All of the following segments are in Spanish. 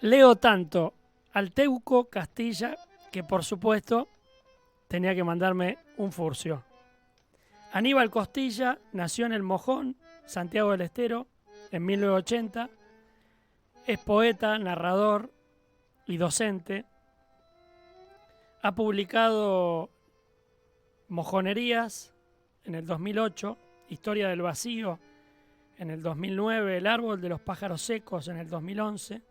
Leo tanto al Teuco Castilla que, por supuesto, tenía que mandarme un furcio. Aníbal Costilla nació en El Mojón, Santiago del Estero, en 1980. Es poeta, narrador y docente. Ha publicado Mojonerías en el 2008, Historia del Vacío en el 2009, El Árbol de los Pájaros Secos en el 2011,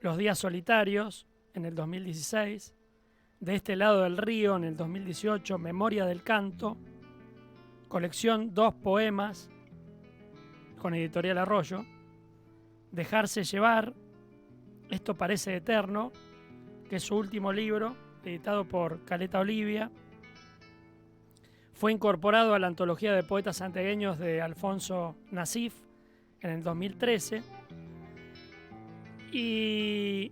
Los Días Solitarios en el 2016, De este lado del río en el 2018, Memoria del Canto, colección Dos Poemas con Editorial Arroyo, Dejarse Llevar, Esto Parece Eterno, que es su último libro, editado por Caleta Olivia. Fue incorporado a la antología de poetas santiagueños de Alfonso Nasif en el 2013 y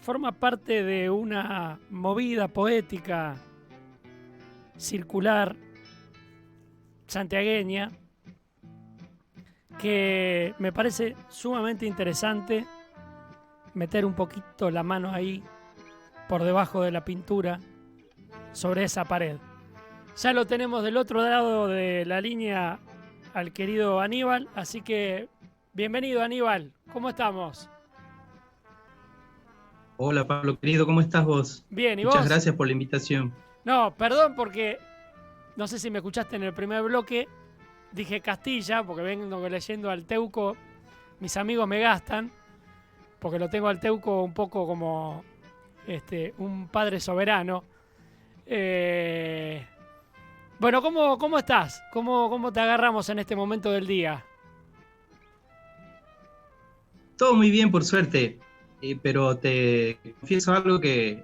forma parte de una movida poética circular santiagueña que me parece sumamente interesante meter un poquito la mano ahí por debajo de la pintura sobre esa pared. Ya lo tenemos del otro lado de la línea al querido Aníbal, así que bienvenido, Aníbal, ¿cómo estamos? Hola Pablo, querido, ¿cómo estás vos? Bien, ¿y Muchas vos? gracias por la invitación. No, perdón porque no sé si me escuchaste en el primer bloque, dije Castilla, porque vengo leyendo al Teuco, mis amigos me gastan, porque lo tengo al Teuco un poco como un padre soberano. Eh, bueno, ¿cómo estás? ¿Cómo te agarramos en este momento del día? Todo muy bien, por suerte, pero te confieso algo que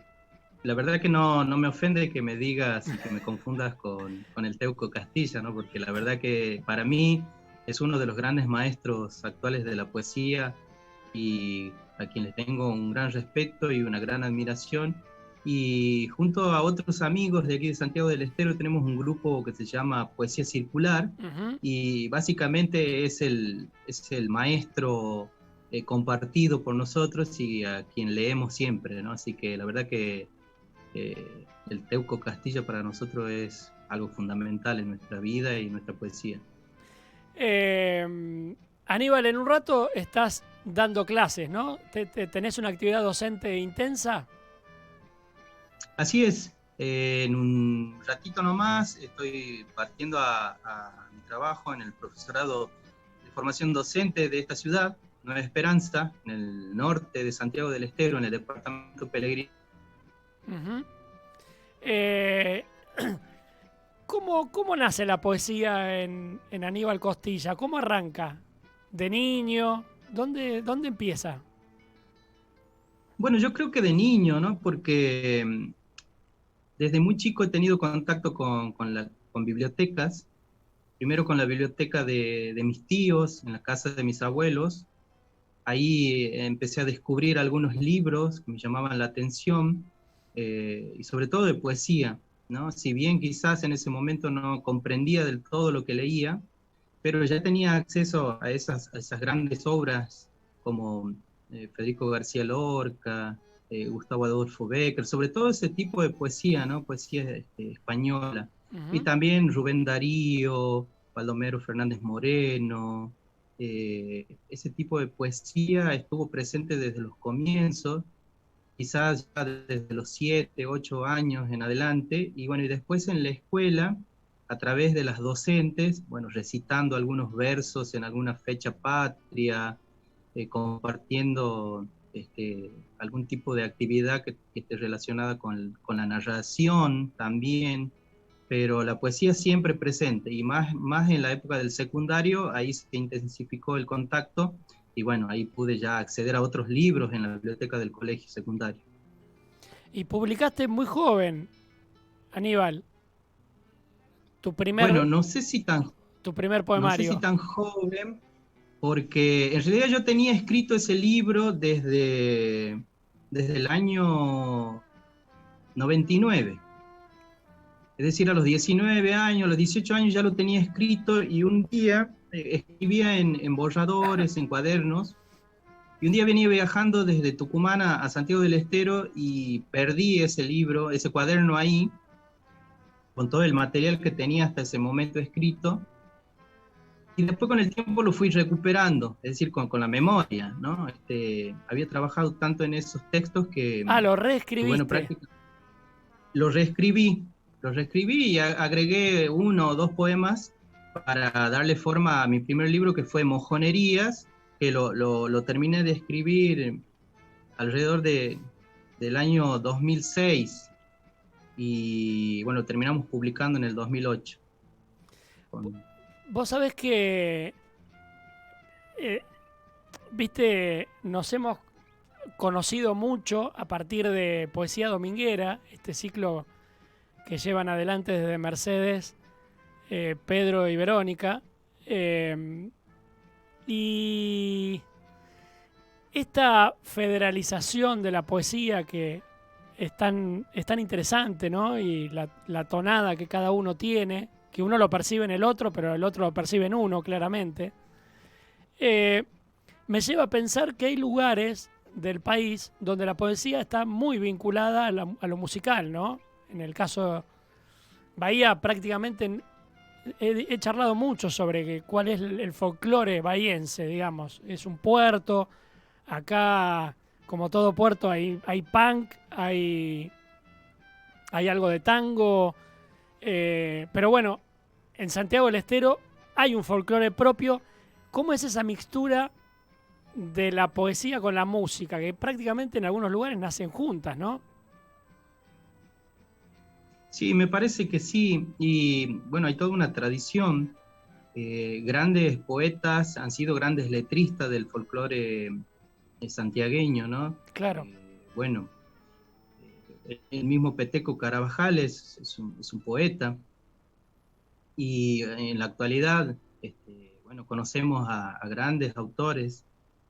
la verdad que no me ofende que me digas y que me confundas con el Teuco Castilla, ¿no? Porque la verdad que para mí es uno de los grandes maestros actuales de la poesía y a quien le tengo un gran respeto y una gran admiración. Y junto a otros amigos de aquí de Santiago del Estero tenemos un grupo que se llama Poesía Circular Uh-huh. y básicamente es el maestro compartido por nosotros y a quien leemos siempre, ¿no? Así que la verdad que el Teuco Castilla para nosotros es algo fundamental en nuestra vida y nuestra poesía. Aníbal, en un rato estás dando clases, ¿no? ¿Tenés una actividad docente intensa? Así es, en un ratito nomás estoy partiendo a mi trabajo en el profesorado de formación docente de esta ciudad, Nueva Esperanza, en el norte de Santiago del Estero, en el departamento Pellegrini. Uh-huh. Eh, ¿Cómo nace la poesía en Aníbal Costilla? ¿Cómo arranca? ¿De niño? ¿Dónde empieza? Bueno, yo creo que de niño, ¿no? Porque desde muy chico he tenido contacto con bibliotecas, primero con la biblioteca de mis tíos, en la casa de mis abuelos. Ahí empecé a descubrir algunos libros que me llamaban la atención, y sobre todo de poesía, ¿no? Si bien quizás en ese momento no comprendía del todo lo que leía, pero ya tenía acceso a esas grandes obras como Federico García Lorca, Gustavo Adolfo Bécquer, sobre todo ese tipo de poesía, ¿no? Poesía española. Y Uh-huh. también Rubén Darío, Baldomero Fernández Moreno, ese tipo de poesía estuvo presente desde los comienzos, quizás ya desde los 7, 8 años en adelante, y bueno, y después en la escuela, a través de las docentes, bueno, recitando algunos versos en alguna fecha patria, compartiendo algún tipo de actividad que esté relacionada con la narración también, pero la poesía siempre presente, y más en la época del secundario, ahí se intensificó el contacto, y bueno, ahí pude ya acceder a otros libros en la biblioteca del colegio secundario. Y publicaste muy joven, Aníbal, tu Bueno, primer, tu primer no sé si poemario. tan joven, porque en realidad yo tenía escrito ese libro desde el año 99. Es decir, a los 19 años, a los 18 años ya lo tenía escrito y un día escribía en borradores, en cuadernos, Y un día venía viajando desde Tucumán a Santiago del Estero y perdí ese libro, ese cuaderno ahí, con todo el material que tenía hasta ese momento escrito. Y después con el tiempo lo fui recuperando, es decir, con la memoria, ¿no? Había trabajado tanto en esos textos Ah, lo que bueno, reescribiste. prácticamente lo reescribí, y agregué 1 o 2 poemas para darle forma a mi primer libro, que fue Mojonerías, que lo terminé de escribir alrededor del año 2006 y bueno, terminamos publicando en el 2008. Con... Vos sabés que, eh, viste, nos hemos conocido mucho a partir de Poesía Dominguera, este ciclo que llevan adelante desde Mercedes, Pedro y Verónica. Y esta federalización de la poesía que es tan interesante, ¿no? Y la tonada que cada uno tiene, que uno lo percibe en el otro, pero el otro lo percibe en uno, claramente, eh, me lleva a pensar que hay lugares del país donde la poesía está muy vinculada a lo musical, ¿no? En el caso Bahía, prácticamente he charlado mucho sobre cuál es el folclore bahiense, digamos. Es un puerto, acá, como todo puerto, hay punk, hay algo de tango, pero bueno, en Santiago del Estero hay un folclore propio. ¿Cómo es esa mixtura de la poesía con la música, que prácticamente en algunos lugares nacen juntas, ¿no? Sí, me parece que sí, y bueno, hay toda una tradición. Grandes poetas han sido grandes letristas del folclore santiagueño, ¿no? Claro, Bueno, el mismo Peteco Carabajal es un poeta, y en la actualidad, bueno, conocemos a grandes autores,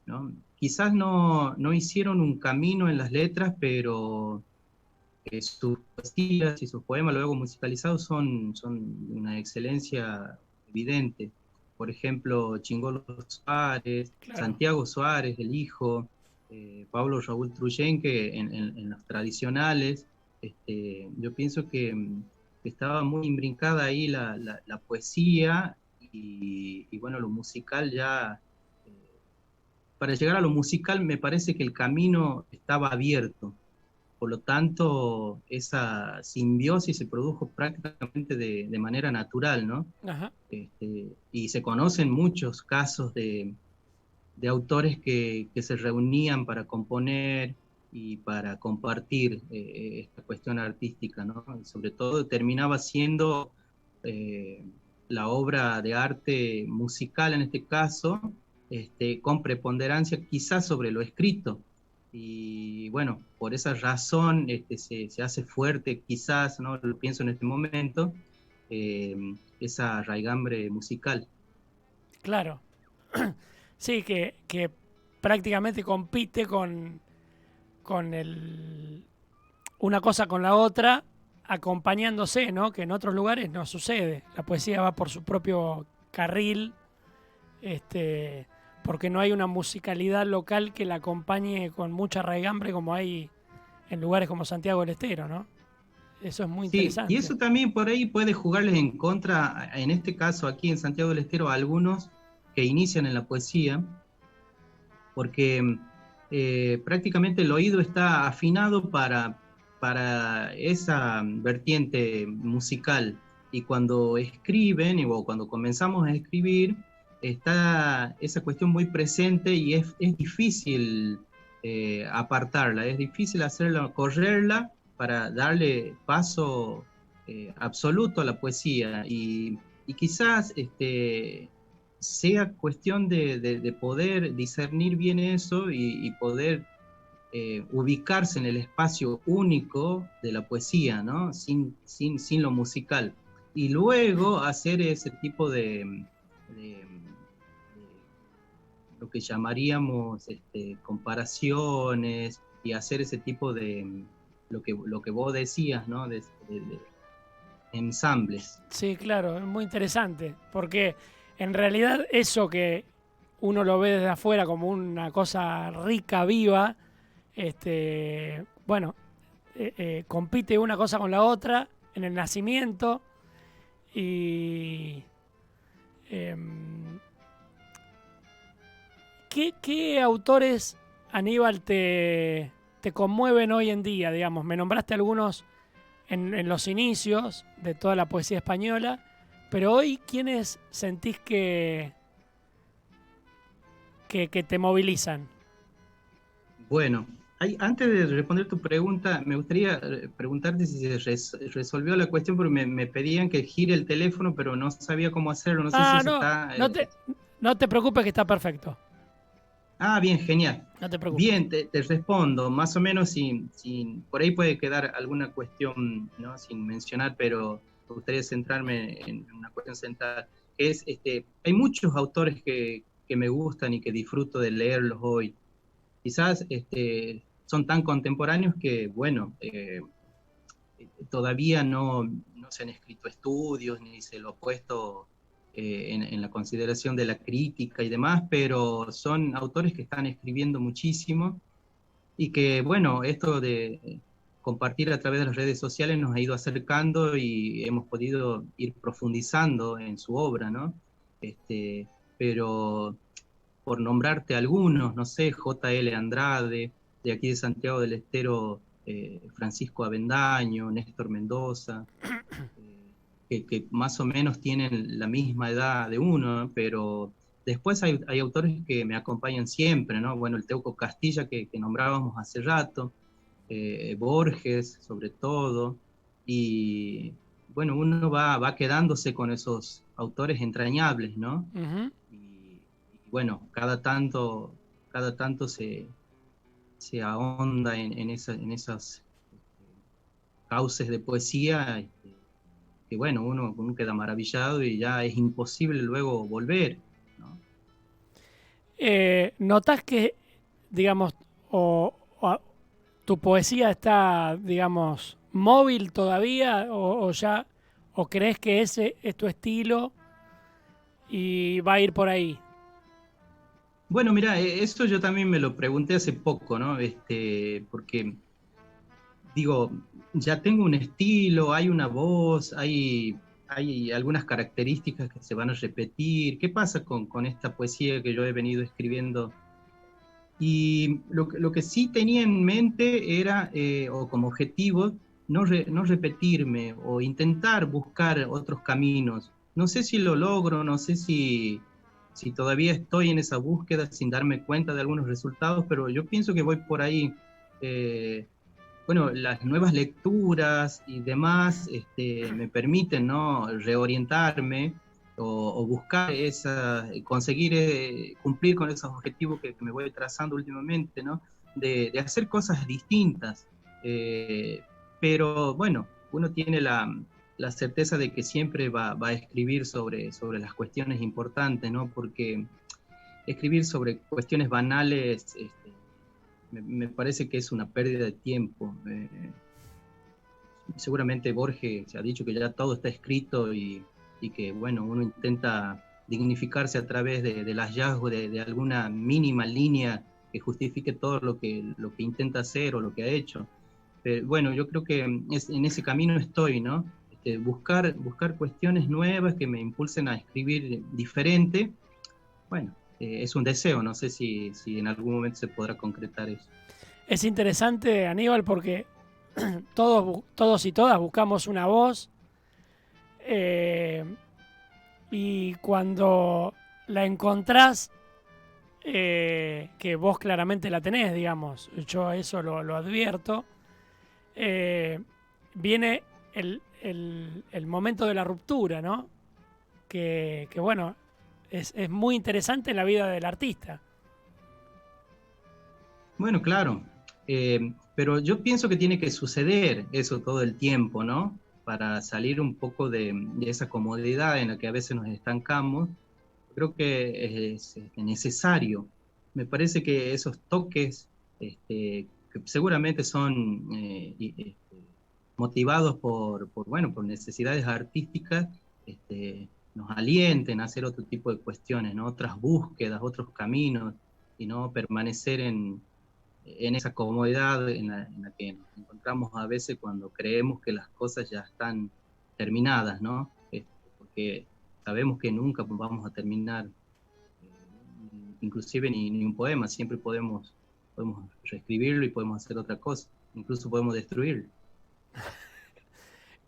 ¿no? Quizás no hicieron un camino en las letras, pero sus poesías y sus poemas luego musicalizados son de una excelencia evidente. Por ejemplo, Chingolo Suárez, claro. Santiago Suárez, el hijo, Pablo Raúl Trujén, que en los tradicionales, yo pienso que estaba muy imbrincada ahí la poesía y bueno, lo musical ya, eh, para llegar a lo musical me parece que el camino estaba abierto. Por lo tanto, esa simbiosis se produjo prácticamente de manera natural, ¿no? Ajá. Y se conocen muchos casos de autores que se reunían para componer y para compartir esta cuestión artística, ¿no? Y sobre todo terminaba siendo eh, la obra de arte musical en este caso, con preponderancia quizás sobre lo escrito. Y bueno, por esa razón se hace fuerte, quizás, ¿no? Lo pienso en este momento, esa raigambre musical. Claro. Sí, que prácticamente compite con una cosa con la otra, acompañándose, ¿no? Que en otros lugares no sucede. La poesía va por su propio carril, este, porque no hay una musicalidad local que la acompañe con mucha raigambre como hay en lugares como Santiago del Estero, ¿no? Eso es muy Sí, y interesante. eso también por ahí puede jugarles en contra, en este caso aquí en Santiago del Estero, a algunos que inician en la poesía, porque prácticamente el oído está afinado para esa vertiente musical, y cuando escriben o cuando comenzamos a escribir, está esa cuestión muy presente y es difícil apartarla, es difícil hacerla, correrla para darle paso absoluto a la poesía, y quizás sea cuestión de poder discernir bien eso y poder ubicarse en el espacio único de la poesía, ¿no? Sin lo musical. Y luego hacer ese tipo de lo que llamaríamos comparaciones, y hacer ese tipo de lo que vos decías, ¿no? De ensambles. Sí, claro, es muy interesante, porque en realidad eso que uno lo ve desde afuera como una cosa rica, viva, bueno, compite una cosa con la otra en el nacimiento y em, ¿qué autores, Aníbal, te conmueven hoy en día? Digamos, me nombraste algunos en los inicios de toda la poesía española, pero hoy, ¿quiénes sentís que te movilizan? Bueno, antes de responder tu pregunta, me gustaría preguntarte si se resolvió la cuestión, porque me pedían que gire el teléfono, pero no sabía cómo hacerlo. No sé si Ah, se no, está... no te preocupes que está perfecto. Bien, genial. No te preocupes. Bien, te respondo, más o menos por ahí puede quedar alguna cuestión, ¿no? Sin mencionar, pero me gustaría centrarme en una cuestión central, que es, hay muchos autores que me gustan y que disfruto de leerlos hoy. Quizás son tan contemporáneos que, bueno, todavía no se han escrito estudios ni se lo ha puesto en la consideración de la crítica y demás, pero son autores que están escribiendo muchísimo y que, bueno, esto de compartir a través de las redes sociales nos ha ido acercando y hemos podido ir profundizando en su obra, ¿no? Pero por nombrarte algunos, no sé, J.L. Andrade, de aquí de Santiago del Estero, Francisco Avendaño, Néstor Mendoza, que más o menos tienen la misma edad de uno, ¿no? Pero después hay autores que me acompañan siempre, ¿no? Bueno, el Teuco Castilla que nombrábamos hace rato, Borges sobre todo, y bueno, uno va quedándose con esos autores entrañables, ¿no? Ujú. Y bueno, cada tanto se ahonda en esas cauces de poesía, que bueno, uno queda maravillado y ya es imposible luego volver, ¿no? ¿Notás que, digamos, o tu poesía está, digamos, móvil todavía o ya, o crees que ese es tu estilo y va a ir por ahí? Bueno, mira, eso yo también me lo pregunté hace poco, ¿no? Porque digo, ya tengo un estilo, hay una voz, hay algunas características que se van a repetir. ¿Qué pasa con esta poesía que yo he venido escribiendo? Y lo que sí tenía en mente era, o como objetivo, no repetirme o intentar buscar otros caminos. No sé si lo logro, no sé si todavía estoy en esa búsqueda sin darme cuenta de algunos resultados, pero yo pienso que voy por ahí. Eh, bueno, las nuevas lecturas y demás me permiten, ¿no? Reorientarme o buscar conseguir cumplir con esos objetivos que me voy trazando últimamente, ¿no? De hacer cosas distintas. Eh, pero bueno, uno tiene la certeza de que siempre va a escribir sobre las cuestiones importantes, ¿no? Porque escribir sobre cuestiones banales me parece que es una pérdida de tiempo. Seguramente Borges se ha dicho que ya todo está escrito y que, bueno, uno intenta dignificarse a través del hallazgo de alguna mínima línea que justifique todo lo que intenta hacer o lo que ha hecho. Pero, bueno, yo creo que en ese camino estoy, ¿no? Buscar cuestiones nuevas que me impulsen a escribir diferente. Bueno, es un deseo, no sé si en algún momento se podrá concretar eso. Es interesante, Aníbal, porque todos y todas buscamos una voz eh, y cuando la encontrás, que vos claramente la tenés, digamos, yo eso lo advierto, eh, viene el momento de la ruptura, ¿no? Que bueno, es muy interesante en la vida del artista. Bueno, claro, pero yo pienso que tiene que suceder eso todo el tiempo, ¿no? Para salir un poco de esa comodidad en la que a veces nos estancamos, creo que es necesario. Me parece que esos toques, que seguramente son motivados bueno, por necesidades artísticas, nos alienten a hacer otro tipo de cuestiones, ¿no? Otras búsquedas, otros caminos, y no permanecer en esa comodidad en la que nos encontramos a veces cuando creemos que las cosas ya están terminadas, ¿no? Porque sabemos que nunca vamos a terminar, inclusive ni un poema, siempre podemos reescribirlo y podemos hacer otra cosa, incluso podemos destruirlo.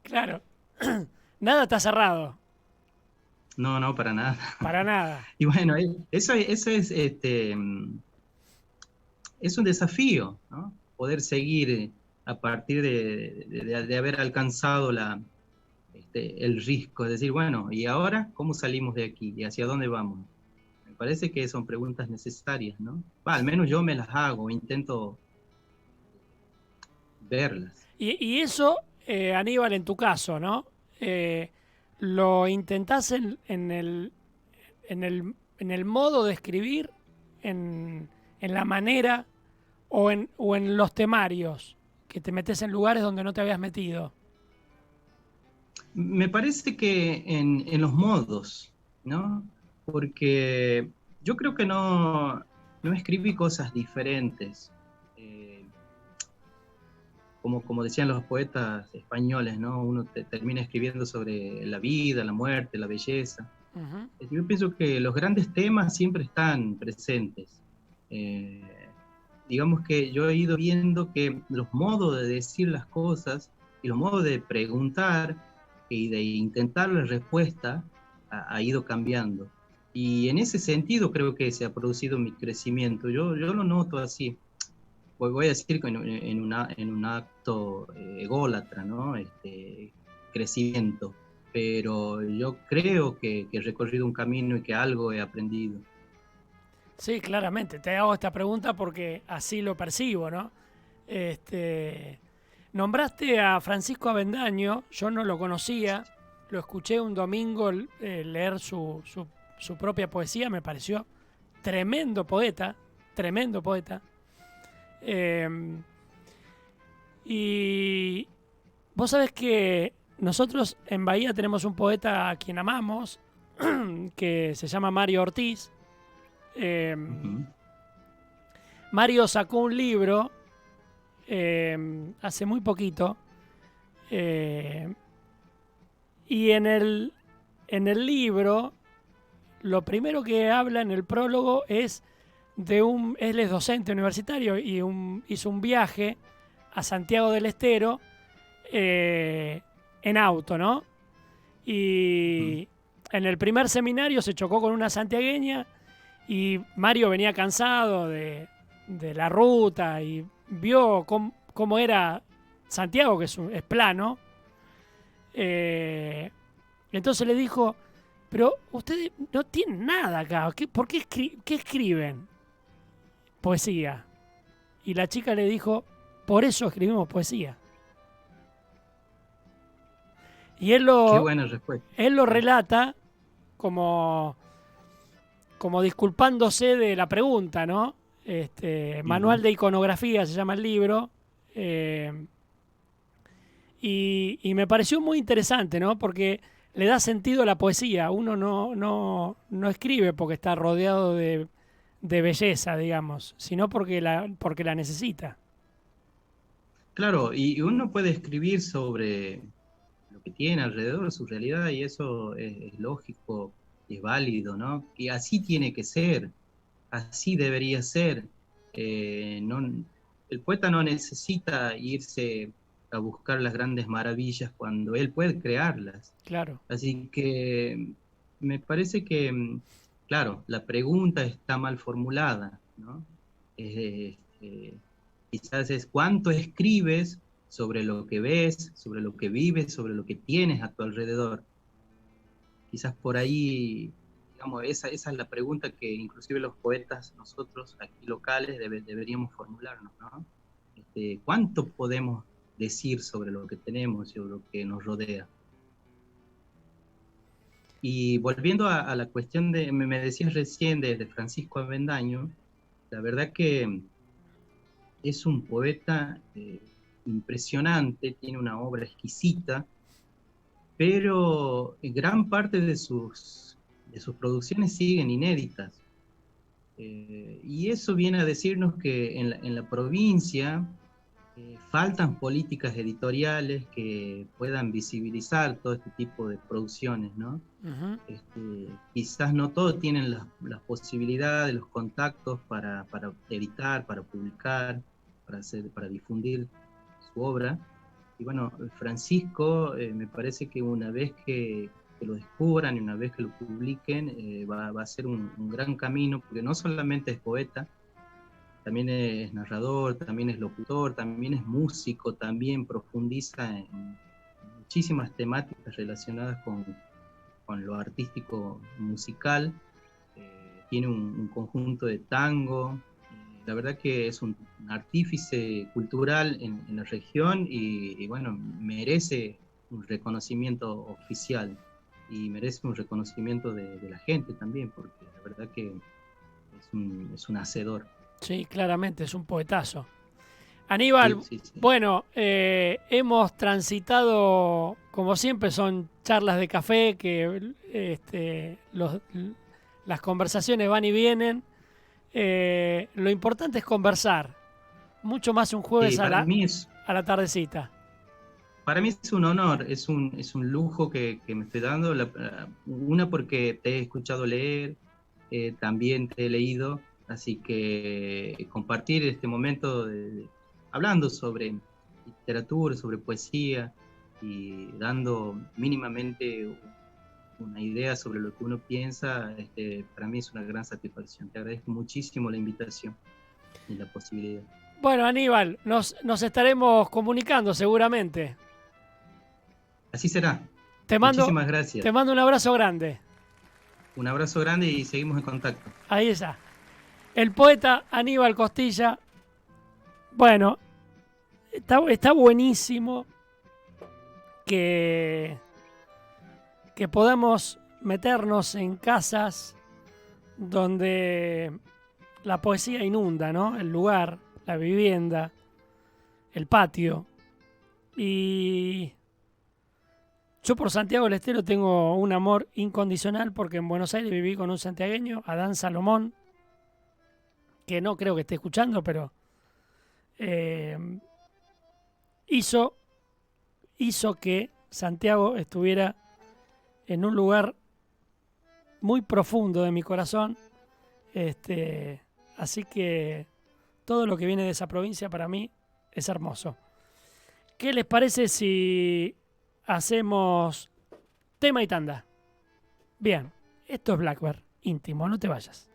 Claro, nada está cerrado, No, no, para nada. para nada. Y bueno, eso es un desafío, ¿no? Poder seguir a partir de haber alcanzado el risco, es decir, bueno, ¿y ahora cómo salimos de aquí? ¿Y hacia dónde vamos? Me parece que son preguntas necesarias, ¿no? Al menos yo me las hago, intento verlas. Y eso, Aníbal, en tu caso, ¿no? ¿Lo intentás en el modo de escribir, en la manera o en los temarios, que te metes en lugares donde no te habías metido? Me parece que en los modos, ¿no? Porque yo creo que no escribí cosas diferentes. Eh, como decían los poetas españoles, ¿no? Uno termina escribiendo sobre la vida, la muerte, la belleza. Ujú. Yo pienso que los grandes temas siempre están presentes. Eh, digamos que yo he ido viendo que los modos de decir las cosas y los modos de preguntar y de intentar la respuesta ha ido cambiando. Y en ese sentido creo que se ha producido mi crecimiento. Yo lo noto así. Voy a decir que en un acto ególatra, ¿no? Crecimiento. Pero yo creo que he recorrido un camino y que algo he aprendido. Sí, claramente. Te hago esta pregunta porque así lo percibo, ¿no? Este, nombraste a Francisco Avendaño, yo no lo conocía, lo escuché un domingo leer su propia poesía, me pareció tremendo poeta, tremendo poeta. Eh, y vos sabés que nosotros en Bahía tenemos un poeta a quien amamos, que se llama Mario Ortiz. Eh, Ujú. Mario sacó un libro hace muy poquito eh, y en el libro lo primero que habla en el prólogo es él es docente universitario y hizo un viaje a Santiago del Estero en auto, ¿no? Ujú. Y en el primer seminario se chocó con una santiagueña y Mario venía cansado de la ruta y vio cómo era Santiago, que es plano. Eh, entonces le dijo, pero ustedes no tienen nada acá, ¿por qué, qué escriben? Poesía. Y la chica le dijo, por eso escribimos poesía. Y Qué buena respuesta. él lo Sí. relata como, como disculpándose de la pregunta, ¿no? Manual Ujú. de iconografía se llama el libro. Y me pareció muy interesante, ¿no? Porque le da sentido a la poesía. Uno no escribe porque está rodeado de belleza, digamos, sino porque la necesita. Claro, y uno puede escribir sobre lo que tiene alrededor, su realidad, y eso es lógico y es válido, ¿no? Y así tiene que ser, así debería ser. No, el poeta no necesita irse a buscar las grandes maravillas cuando él puede crearlas. Claro. Así que me parece que, claro, la pregunta está mal formulada, ¿no? Quizás es cuánto escribes sobre lo que ves, sobre lo que vives, sobre lo que tienes a tu alrededor. Quizás por ahí, digamos, esa es la pregunta que inclusive los poetas, nosotros aquí locales, deberíamos formularnos, ¿no? ¿Cuánto podemos decir sobre lo que tenemos, sobre lo que nos rodea? Y volviendo a la cuestión me decías recién de Francisco Avendaño, la verdad que es un poeta impresionante, tiene una obra exquisita, pero gran parte de sus producciones siguen inéditas. Y eso viene a decirnos que en la provincia faltan políticas editoriales que puedan visibilizar todo este tipo de producciones, ¿no? Ujú. Quizás no todos tienen las posibilidades, los contactos para editar, para publicar, para difundir su obra. Y bueno, Francisco, me parece que una vez que lo descubran y una vez que lo publiquen, va a ser un gran camino, porque no solamente es poeta, también es narrador, también es locutor, también es músico, también profundiza en muchísimas temáticas relacionadas con lo artístico musical. Tiene un conjunto de tango. La verdad que es un artífice cultural en la región y bueno, merece un reconocimiento oficial y merece un reconocimiento de la gente también, porque la verdad que es un hacedor. Sí, claramente, es un poetazo. Sí, Aníbal, sí, sí. bueno, hemos transitado, como siempre, son charlas de café que las conversaciones van y vienen. Lo importante es conversar, mucho más un jueves Sí, a la tardecita. para mí es un honor, es un lujo que me estoy dando. Una porque te he escuchado leer, también te he leído, así que compartir este momento hablando sobre literatura, sobre poesía y dando mínimamente una idea sobre lo que uno piensa, para mí es una gran satisfacción. Te agradezco muchísimo la invitación y la posibilidad. Bueno, Aníbal, nos estaremos comunicando seguramente. Así será. Te mando, Muchísimas gracias. te mando un abrazo grande. Un abrazo grande y seguimos en contacto. Ahí está. El poeta Aníbal Costilla. Bueno, está buenísimo que, que podamos meternos en casas donde la poesía inunda, ¿no? El lugar, la vivienda, el patio. Y yo por Santiago del Estero tengo un amor incondicional porque en Buenos Aires viví con un santiagueño, Adán Salomón, que no creo que esté escuchando, pero eh, hizo, hizo que Santiago estuviera en un lugar muy profundo de mi corazón. Así que todo lo que viene de esa provincia para mí es hermoso. ¿Qué les parece si hacemos tema y tanda? Bien, esto es Blackbird íntimo, no te vayas.